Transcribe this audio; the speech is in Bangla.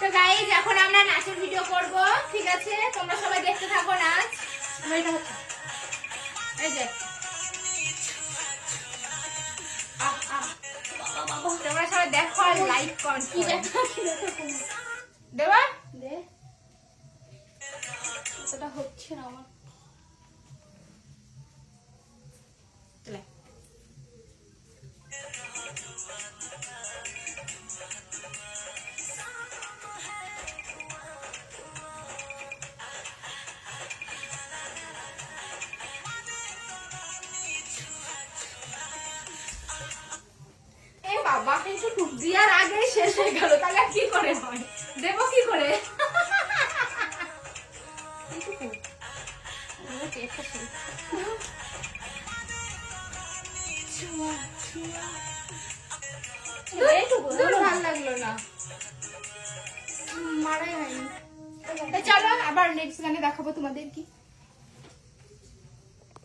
তো গাইজ এখন আমরা নাচের ভিডিও করব, ঠিক আছে? তোমরা সবাই দেখতে থাকো নাচ। এই যে তোমরা সবাই দেখো আর লাইক কমেন্ট দেবা দে এটা হচ্ছে না আমার। চলে বাবা কিন্তু টুক দিয়ার আগে শেষ হয়ে গেল, তাহলে কি করে হয়? দেব কি করে? ভালো লাগলো না, মারাই হয়নি। চলো আবার নেক্সট গানে দেখাবো তোমাদের কি।